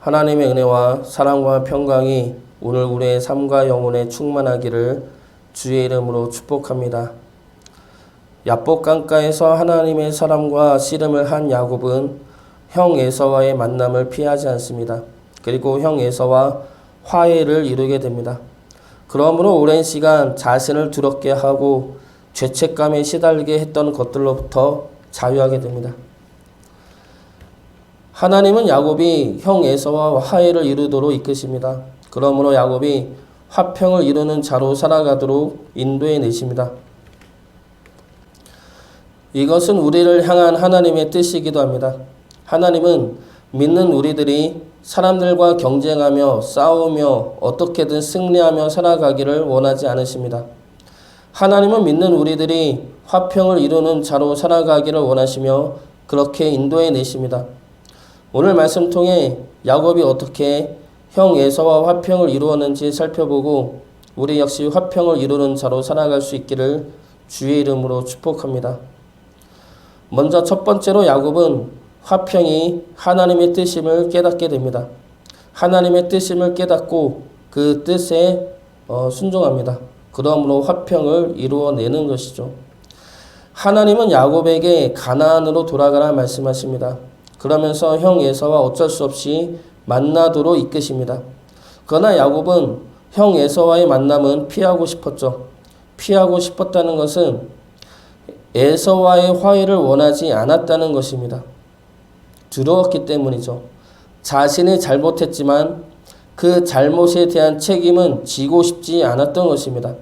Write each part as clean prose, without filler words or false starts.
하나님의 은혜와 사랑과 평강이 오늘 우리의 삶과 영혼에 충만하기를 주의 이름으로 축복합니다. 야복 강가에서 하나님의 사람과 씨름을 한 야곱은 형 에서와의 만남을 피하지 않습니다. 그리고 형 에서와 화해를 이루게 됩니다. 그러므로 오랜 시간 자신을 두렵게 하고 죄책감에 시달리게 했던 것들로부터 자유하게 됩니다. 하나님은 야곱이 형 에서와 화해를 이루도록 이끄십니다. 그러므로 야곱이 화평을 이루는 자로 살아가도록 인도해 내십니다. 이것은 우리를 향한 하나님의 뜻이기도 합니다. 하나님은 믿는 우리들이 사람들과 경쟁하며 싸우며 어떻게든 승리하며 살아가기를 원하지 않으십니다. 하나님은 믿는 우리들이 화평을 이루는 자로 살아가기를 원하시며 그렇게 인도해 내십니다. 오늘 말씀 통해 야곱이 어떻게 형 에서와 화평을 이루었는지 살펴보고 우리 역시 화평을 이루는 자로 살아갈 수 있기를 주의 이름으로 축복합니다. 먼저 첫 번째로 야곱은 화평이 하나님의 뜻임을 깨닫게 됩니다. 하나님의 뜻임을 깨닫고 그 뜻에 순종합니다. 그러므로 화평을 이루어내는 것이죠. 하나님은 야곱에게 가나안으로 돌아가라 말씀하십니다. 그러면서 형 에서와 어쩔 수 없이 만나도록 이끄십니다. 그러나 야곱은 형 에서와의 만남은 피하고 싶었죠. 피하고 싶었다는 것은 에서와의 화해를 원하지 않았다는 것입니다. 두려웠기 때문이죠. 자신이 잘못했지만 그 잘못에 대한 책임은 지고 싶지 않았던 것입니다.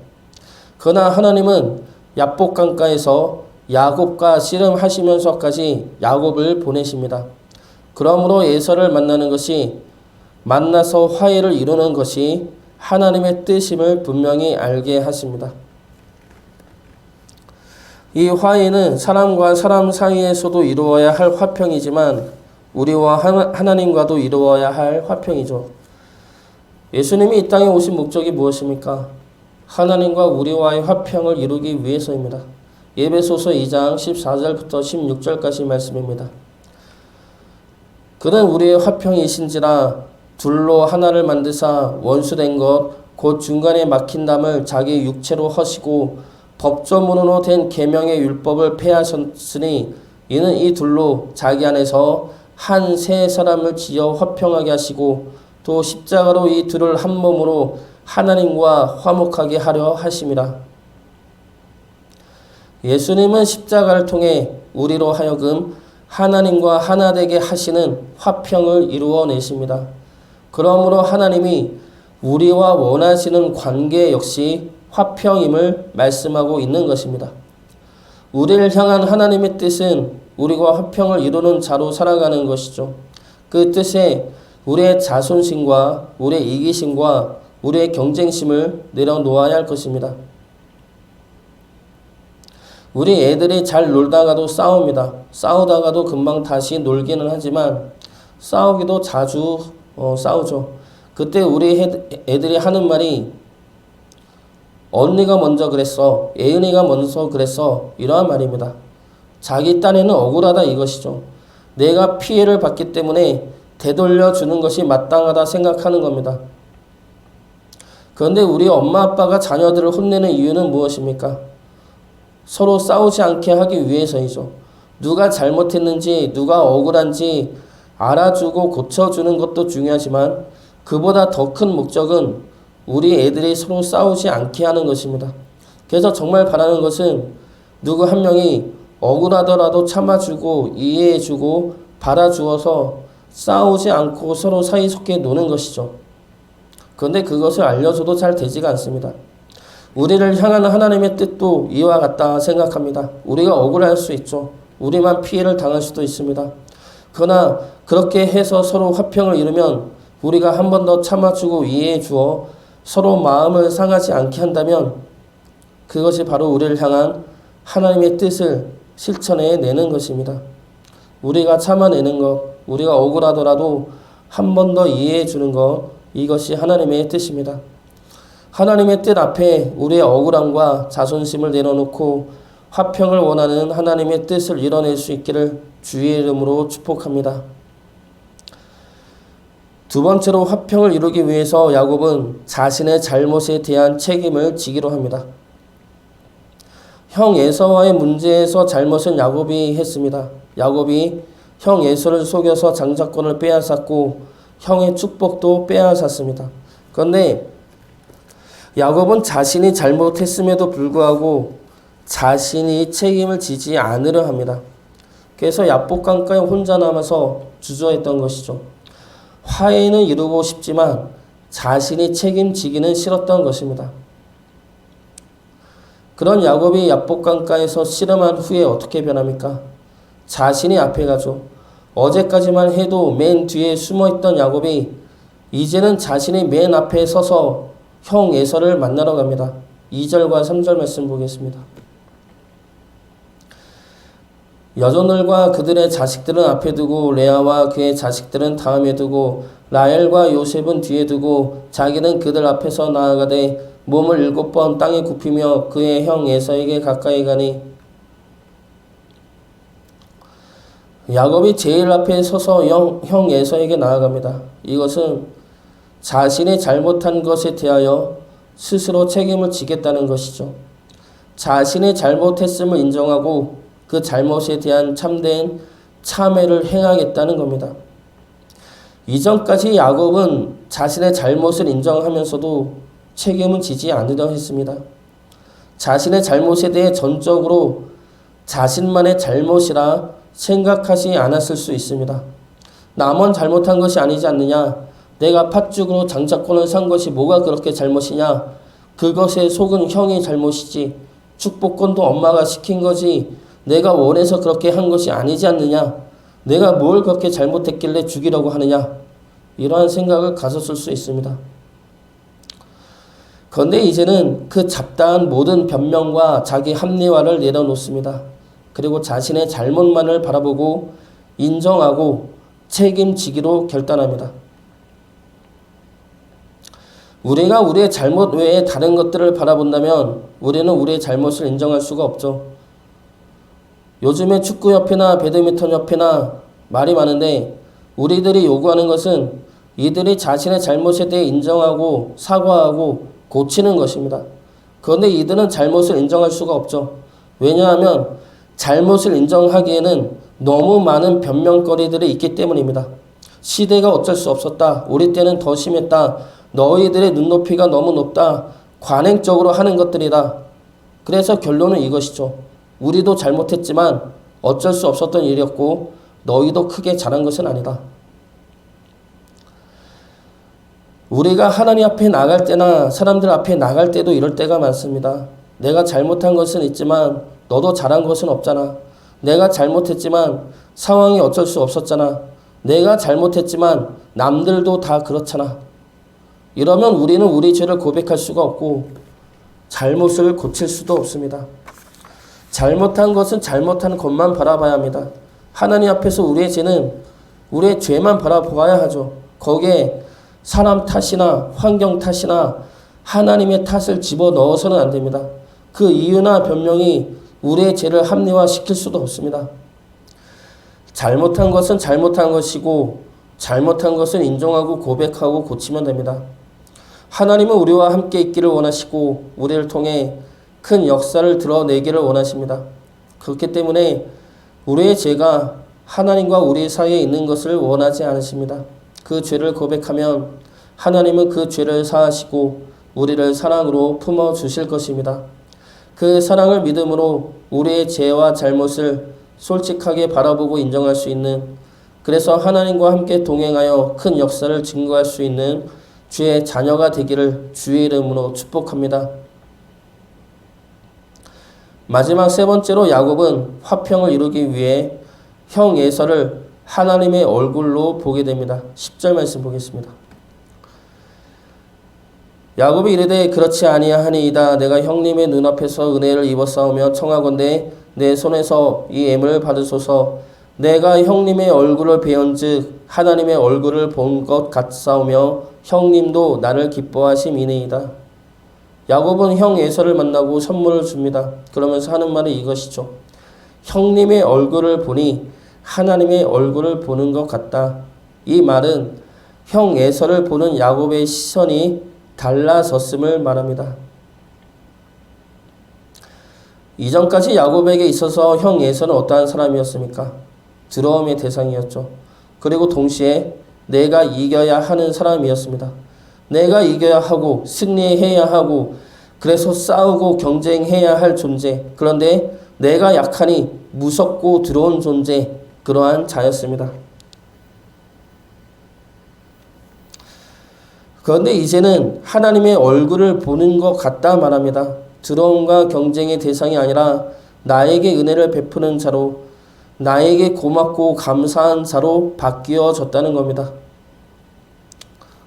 그러나 하나님은 야복 강가에서 야곱과 씨름하시면서까지 야곱을 보내십니다. 그러므로 에서를 만나는 것이 만나서 화해를 이루는 것이 하나님의 뜻임을 분명히 알게 하십니다. 이 화해는 사람과 사람 사이에서도 이루어야 할 화평이지만 우리와 하나님과도 이루어야 할 화평이죠. 예수님이 이 땅에 오신 목적이 무엇입니까? 하나님과 우리와의 화평을 이루기 위해서입니다. 에베소서 2장 14절부터 16절까지 말씀입니다. 그는 우리의 화평이신지라 둘로 하나를 만드사 원수된 것 곧 중간에 막힌 담을 자기 육체로 허시고 법조문으로 된 계명의 율법을 폐하셨으니 이는 이 둘로 자기 안에서 한 세 사람을 지어 화평하게 하시고 또 십자가로 이 둘을 한 몸으로 하나님과 화목하게 하려 하심이라. 예수님은 십자가를 통해 우리로 하여금 하나님과 하나 되게 하시는 화평을 이루어내십니다. 그러므로 하나님이 우리와 원하시는 관계 역시 화평임을 말씀하고 있는 것입니다. 우리를 향한 하나님의 뜻은 우리가 화평을 이루는 자로 살아가는 것이죠. 그 뜻에 우리의 자존심과 우리의 이기심과 우리의 경쟁심을 내려놓아야 할 것입니다. 우리 애들이 잘 놀다가도 싸웁니다. 싸우다가도 금방 다시 놀기는 하지만 싸우기도 자주 싸우죠. 그때 우리 애들이 하는 말이 언니가 먼저 그랬어. 예은이가 먼저 그랬어. 이러한 말입니다. 자기 딴에는 억울하다 이것이죠. 내가 피해를 받기 때문에 되돌려주는 것이 마땅하다 생각하는 겁니다. 그런데 우리 엄마 아빠가 자녀들을 혼내는 이유는 무엇입니까? 서로 싸우지 않게 하기 위해서이죠. 누가 잘못했는지 누가 억울한지 알아주고 고쳐주는 것도 중요하지만 그보다 더 큰 목적은 우리 애들이 서로 싸우지 않게 하는 것입니다. 그래서 정말 바라는 것은 누구 한 명이 억울하더라도 참아주고 이해해주고 받아주어서 싸우지 않고 서로 사이좋게 노는 것이죠. 그런데 그것을 알려줘도 잘 되지가 않습니다. 우리를 향한 하나님의 뜻도 이와 같다 생각합니다. 우리가 억울할 수 있죠. 우리만 피해를 당할 수도 있습니다. 그러나 그렇게 해서 서로 화평을 이루면 우리가 한 번 더 참아주고 이해해 주어 서로 마음을 상하지 않게 한다면 그것이 바로 우리를 향한 하나님의 뜻을 실천해 내는 것입니다. 우리가 참아내는 것, 우리가 억울하더라도 한 번 더 이해해 주는 것, 이것이 하나님의 뜻입니다. 하나님의 뜻 앞에 우리의 억울함과 자존심을 내려놓고 화평을 원하는 하나님의 뜻을 이뤄낼 수 있기를 주의 이름으로 축복합니다. 두 번째로 화평을 이루기 위해서 야곱은 자신의 잘못에 대한 책임을 지기로 합니다. 형 에서와의 문제에서 잘못은 야곱이 했습니다. 야곱이 형 에서를 속여서 장자권을 빼앗았고 형의 축복도 빼앗았습니다. 그런데 야곱은 자신이 잘못했음에도 불구하고 자신이 책임을 지지 않으려 합니다. 그래서 야복강가에 혼자 남아서 주저했던 것이죠. 화해는 이루고 싶지만 자신이 책임지기는 싫었던 것입니다. 그런 야곱이 야복강가에서 씨름한 후에 어떻게 변합니까? 자신이 앞에 가죠. 어제까지만 해도 맨 뒤에 숨어있던 야곱이 이제는 자신이 맨 앞에 서서 형 에서를 만나러 갑니다. 2절과 3절 말씀 보겠습니다. 여종들과 그들의 자식들은 앞에 두고 레아와 그의 자식들은 다음에 두고 라헬과 요셉은 뒤에 두고 자기는 그들 앞에서 나아가되 몸을 7번 땅에 굽히며 그의 형 에서에게 가까이 가니 야곱이 제일 앞에 서서 형 에서에게 나아갑니다. 이것은 자신이 잘못한 것에 대하여 스스로 책임을 지겠다는 것이죠. 자신의 잘못했음을 인정하고 그 잘못에 대한 참된 참회를 행하겠다는 겁니다. 이전까지 야곱은 자신의 잘못을 인정하면서도 책임은 지지 않으려 했습니다. 자신의 잘못에 대해 전적으로 자신만의 잘못이라 생각하지 않았을 수 있습니다. 남은 잘못한 것이 아니지 않느냐? 내가 팥죽으로 장자권을 산 것이 뭐가 그렇게 잘못이냐? 그것에 속은 형이 잘못이지. 축복권도 엄마가 시킨 거지. 내가 원해서 그렇게 한 것이 아니지 않느냐? 내가 뭘 그렇게 잘못했길래 죽이려고 하느냐? 이러한 생각을 가졌을 수 있습니다. 그런데 이제는 그 잡다한 모든 변명과 자기 합리화를 내려놓습니다. 그리고 자신의 잘못만을 바라보고 인정하고 책임지기로 결단합니다. 우리가 우리의 잘못 외에 다른 것들을 바라본다면 우리는 우리의 잘못을 인정할 수가 없죠. 요즘에 축구협회나 배드민턴협회나 말이 많은데 우리들이 요구하는 것은 이들이 자신의 잘못에 대해 인정하고 사과하고 고치는 것입니다. 그런데 이들은 잘못을 인정할 수가 없죠. 왜냐하면 잘못을 인정하기에는 너무 많은 변명거리들이 있기 때문입니다. 시대가 어쩔 수 없었다. 우리 때는 더 심했다. 너희들의 눈높이가 너무 높다. 관행적으로 하는 것들이다. 그래서 결론은 이것이죠. 우리도 잘못했지만 어쩔 수 없었던 일이었고 너희도 크게 잘한 것은 아니다. 우리가 하나님 앞에 나갈 때나 사람들 앞에 나갈 때도 이럴 때가 많습니다. 내가 잘못한 것은 있지만 너도 잘한 것은 없잖아. 내가 잘못했지만 상황이 어쩔 수 없었잖아. 내가 잘못했지만 남들도 다 그렇잖아. 이러면 우리는 우리 죄를 고백할 수가 없고 잘못을 고칠 수도 없습니다. 잘못한 것은 잘못한 것만 바라봐야 합니다. 하나님 앞에서 우리의 죄는 우리의 죄만 바라보아야 하죠. 거기에 사람 탓이나 환경 탓이나 하나님의 탓을 집어넣어서는 안 됩니다. 그 이유나 변명이 우리의 죄를 합리화시킬 수도 없습니다. 잘못한 것은 잘못한 것이고 잘못한 것은 인정하고 고백하고 고치면 됩니다. 하나님은 우리와 함께 있기를 원하시고 우리를 통해 큰 역사를 드러내기를 원하십니다. 그렇기 때문에 우리의 죄가 하나님과 우리 사이에 있는 것을 원하지 않으십니다. 그 죄를 고백하면 하나님은 그 죄를 사하시고 우리를 사랑으로 품어주실 것입니다. 그 사랑을 믿음으로 우리의 죄와 잘못을 솔직하게 바라보고 인정할 수 있는, 그래서 하나님과 함께 동행하여 큰 역사를 증거할 수 있는 주의 자녀가 되기를 주의 이름으로 축복합니다. 마지막 세 번째로 야곱은 화평을 이루기 위해 형 에서를 하나님의 얼굴로 보게 됩니다. 10절 말씀 보겠습니다. 야곱이 이르되 그렇지 아니하니이다. 내가 형님의 눈앞에서 은혜를 입었사오며 청하건대 내 손에서 이 애물을 받으소서. 내가 형님의 얼굴을 배언즉 하나님의 얼굴을 본 것 같사오며 형님도 나를 기뻐하심이니이다. 야곱은 형 에서를 만나고 선물을 줍니다. 그러면서 하는 말이 이것이죠. 형님의 얼굴을 보니 하나님의 얼굴을 보는 것 같다. 이 말은 형 에서를 보는 야곱의 시선이 달라졌음을 말합니다. 이전까지 야곱에게 있어서 형 에서는 어떠한 사람이었습니까? 두려움의 대상이었죠. 그리고 동시에 내가 이겨야 하는 사람이었습니다. 내가 이겨야 하고 승리해야 하고 그래서 싸우고 경쟁해야 할 존재. 그런데 내가 약하니 무섭고 두려운 존재. 그러한 자였습니다. 그런데 이제는 하나님의 얼굴을 보는 것 같다 말합니다. 두려움과 경쟁의 대상이 아니라 나에게 은혜를 베푸는 자로, 나에게 고맙고 감사한 자로 바뀌어졌다는 겁니다.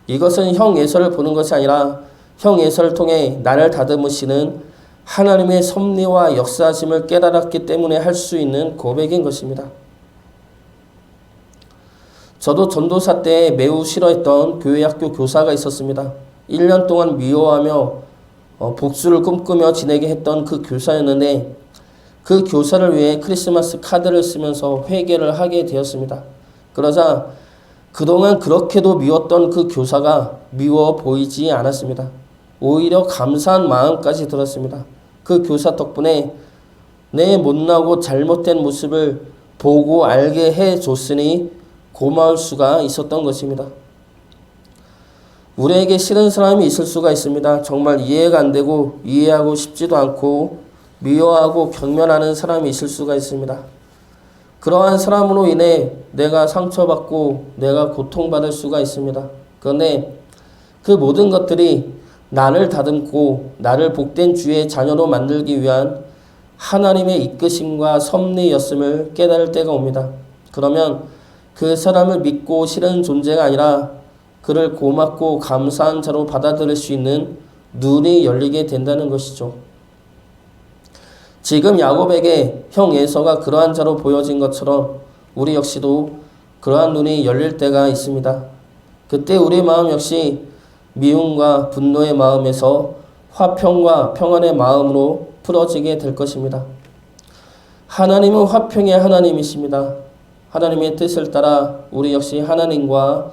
이것은 형 에서를 보는 것이 아니라 형 에서를 통해 나를 다듬으시는 하나님의 섭리와 역사하심을 깨달았기 때문에 할 수 있는 고백인 것입니다. 저도 전도사 때 매우 싫어했던 교회학교 교사가 있었습니다. 1년 동안 미워하며 복수를 꿈꾸며 지내게 했던 그 교사였는데 그 교사를 위해 크리스마스 카드를 쓰면서 회개를 하게 되었습니다. 그러자 그동안 그렇게도 미웠던 그 교사가 미워 보이지 않았습니다. 오히려 감사한 마음까지 들었습니다. 그 교사 덕분에 내 못나고 잘못된 모습을 보고 알게 해줬으니 고마울 수가 있었던 것입니다. 우리에게 싫은 사람이 있을 수가 있습니다. 정말 이해가 안 되고 이해하고 싶지도 않고 미워하고 경멸하는 사람이 있을 수가 있습니다. 그러한 사람으로 인해 내가 상처받고 내가 고통받을 수가 있습니다. 그런데 그 모든 것들이 나를 다듬고 나를 복된 주의 자녀로 만들기 위한 하나님의 이끄심과 섭리였음을 깨달을 때가 옵니다. 그러면 그 사람을 믿고 싫은 존재가 아니라 그를 고맙고 감사한 자로 받아들일 수 있는 눈이 열리게 된다는 것이죠. 지금 야곱에게 형 에서가 그러한 자로 보여진 것처럼 우리 역시도 그러한 눈이 열릴 때가 있습니다. 그때 우리 마음 역시 미움과 분노의 마음에서 화평과 평안의 마음으로 풀어지게 될 것입니다. 하나님은 화평의 하나님이십니다. 하나님의 뜻을 따라 우리 역시 하나님과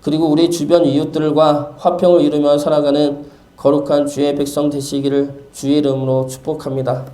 그리고 우리 주변 이웃들과 화평을 이루며 살아가는 거룩한 주의 백성 되시기를 주의 이름으로 축복합니다.